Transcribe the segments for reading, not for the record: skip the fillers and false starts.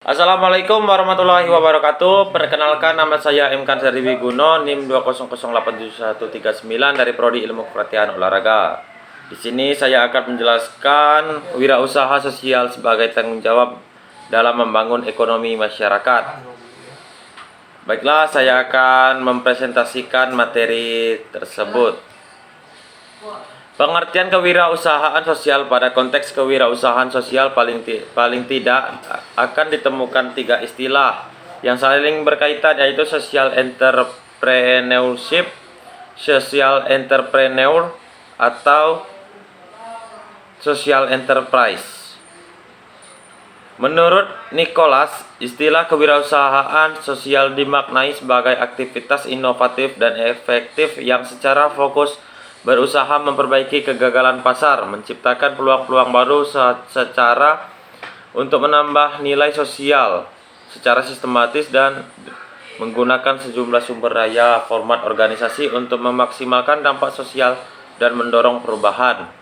Assalamualaikum warahmatullahi wabarakatuh. Perkenalkan, nama saya M. Kansari Wiguno, NIM 200871139 dari Prodi Ilmu Kepratian Olahraga. Di sini saya akan menjelaskan wirausaha sosial sebagai tanggung jawab dalam membangun ekonomi masyarakat. Baiklah, saya akan mempresentasikan materi tersebut. Pengertian kewirausahaan sosial. Pada konteks kewirausahaan sosial paling tidak akan ditemukan tiga istilah yang saling berkaitan, yaitu social entrepreneurship, social entrepreneur, atau social enterprise. Menurut Nicholas, istilah kewirausahaan sosial dimaknai sebagai aktivitas inovatif dan efektif yang secara fokus berusaha memperbaiki kegagalan pasar, menciptakan peluang-peluang baru secara untuk menambah nilai sosial secara sistematis dan menggunakan sejumlah sumber daya format organisasi untuk memaksimalkan dampak sosial dan mendorong perubahan.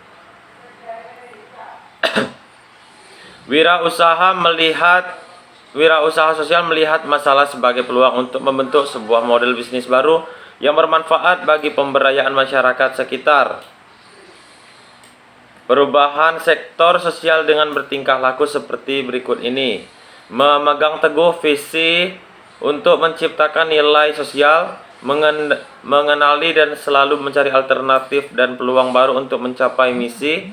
Wirausaha sosial melihat masalah sebagai peluang untuk membentuk sebuah model bisnis baru yang bermanfaat bagi pemberdayaan masyarakat sekitar. Perubahan sektor sosial dengan bertingkah laku seperti berikut ini: memegang teguh visi untuk menciptakan nilai sosial, mengenali dan selalu mencari alternatif dan peluang baru untuk mencapai misi.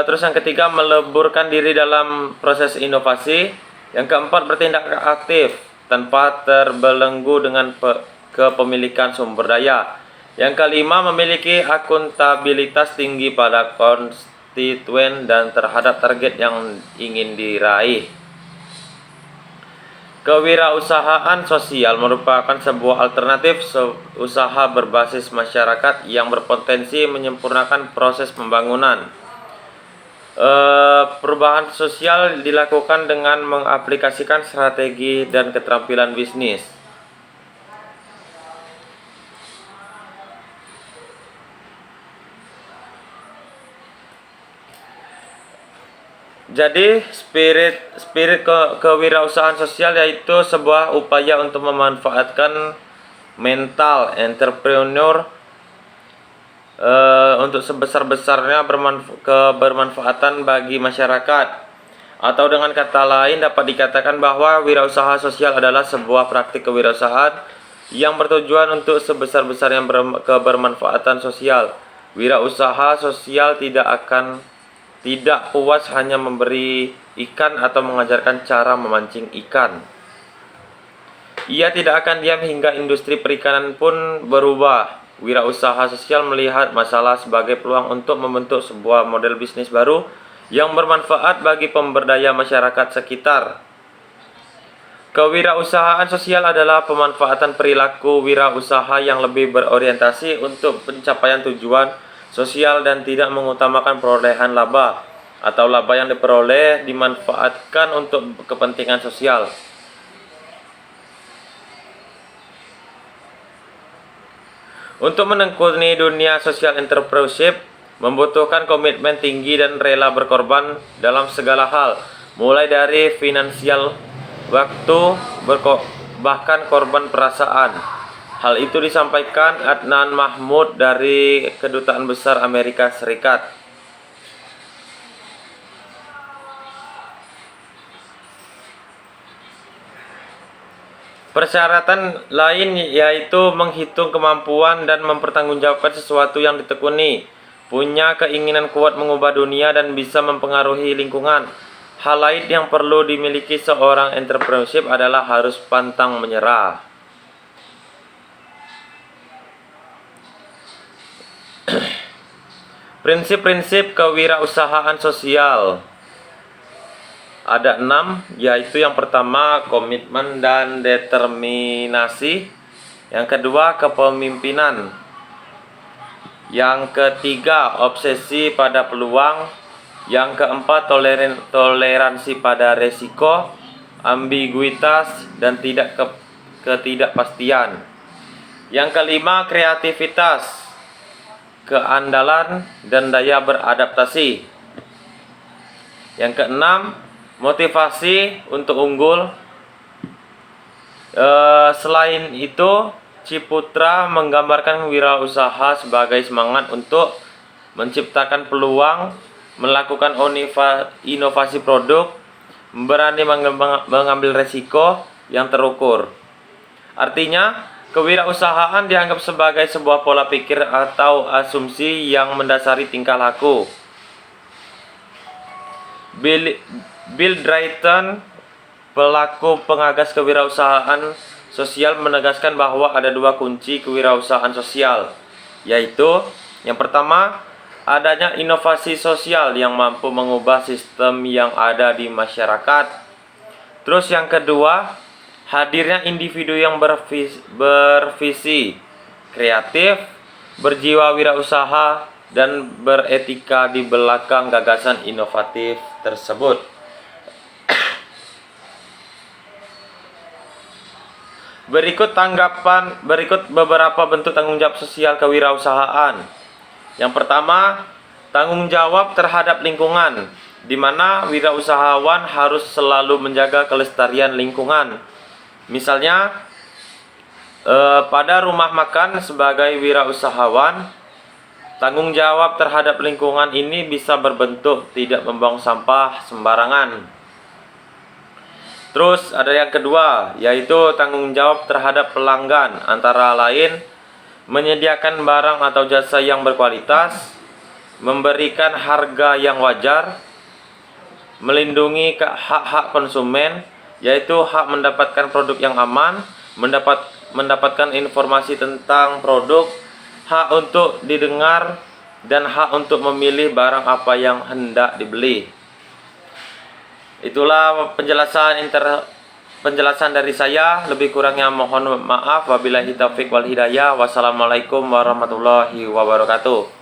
Terus yang ketiga, meleburkan diri dalam proses inovasi. Yang keempat, bertindak aktif tanpa terbelenggu dengan kepemilikan sumber daya. Yang kelima, memiliki akuntabilitas tinggi pada konstituen dan terhadap target yang ingin diraih. Kewirausahaan sosial merupakan sebuah alternatif usaha berbasis masyarakat yang berpotensi menyempurnakan proses pembangunan. Perubahan sosial dilakukan dengan mengaplikasikan strategi dan keterampilan bisnis. Jadi spirit kewirausahaan sosial yaitu sebuah upaya untuk memanfaatkan mental entrepreneur untuk sebesar-besarnya kebermanfaatan bagi masyarakat. Atau dengan kata lain dapat dikatakan bahwa wirausaha sosial adalah sebuah praktik kewirausahaan yang bertujuan untuk sebesar-besarnya kebermanfaatan sosial. Wirausaha sosial tidak puas hanya memberi ikan atau mengajarkan cara memancing ikan. Ia tidak akan diam hingga industri perikanan pun berubah. Wirausaha sosial melihat masalah sebagai peluang untuk membentuk sebuah model bisnis baru yang bermanfaat bagi pemberdaya masyarakat sekitar. Kewirausahaan sosial adalah pemanfaatan perilaku wirausaha yang lebih berorientasi untuk pencapaian tujuan sosial dan tidak mengutamakan perolehan laba, atau laba yang diperoleh dimanfaatkan untuk kepentingan sosial. Untuk menekuni dunia social entrepreneurship membutuhkan komitmen tinggi dan rela berkorban dalam segala hal, mulai dari finansial, waktu, bahkan korban perasaan. Hal itu disampaikan Adnan Mahmud dari Kedutaan Besar Amerika Serikat. Persyaratan lain yaitu menghitung kemampuan dan mempertanggungjawabkan sesuatu yang ditekuni, punya keinginan kuat mengubah dunia dan bisa mempengaruhi lingkungan. Hal lain yang perlu dimiliki seorang entrepreneurship adalah harus pantang menyerah. Prinsip-prinsip kewirausahaan sosial ada 6, yaitu yang pertama komitmen dan determinasi, yang kedua kepemimpinan, yang ketiga obsesi pada peluang, yang keempat toleransi pada resiko, ambiguitas dan ketidakpastian, yang kelima kreativitas, keandalan dan daya beradaptasi, yang keenam motivasi untuk unggul. Selain itu, Ciputra menggambarkan wirausaha sebagai semangat untuk menciptakan peluang, melakukan inovasi produk, berani mengambil resiko yang terukur. Artinya, kewirausahaan dianggap sebagai sebuah pola pikir atau asumsi yang mendasari tingkah laku. Bill Drayton, pelaku pengagas kewirausahaan sosial, menegaskan bahwa ada dua kunci kewirausahaan sosial, yaitu yang pertama, adanya inovasi sosial yang mampu mengubah sistem yang ada di masyarakat. Terus yang kedua, hadirnya individu yang bervisi kreatif, berjiwa wirausaha, dan beretika di belakang gagasan inovatif tersebut. Berikut beberapa bentuk tanggung jawab sosial kewirausahaan. Yang pertama, tanggung jawab terhadap lingkungan, di mana wirausahawan harus selalu menjaga kelestarian lingkungan. Misalnya, pada rumah makan sebagai wirausahawan, tanggung jawab terhadap lingkungan ini bisa berbentuk tidak membuang sampah sembarangan. Terus ada yang kedua, yaitu tanggung jawab terhadap pelanggan, antara lain menyediakan barang atau jasa yang berkualitas, memberikan harga yang wajar, melindungi hak-hak konsumen, yaitu hak mendapatkan produk yang aman, mendapatkan informasi tentang produk, hak untuk didengar, dan hak untuk memilih barang apa yang hendak dibeli. Itulah penjelasan dari saya. Lebih kurangnya mohon maaf. Wabillahi taufiq wal hidayah. Wassalamualaikum warahmatullahi wabarakatuh.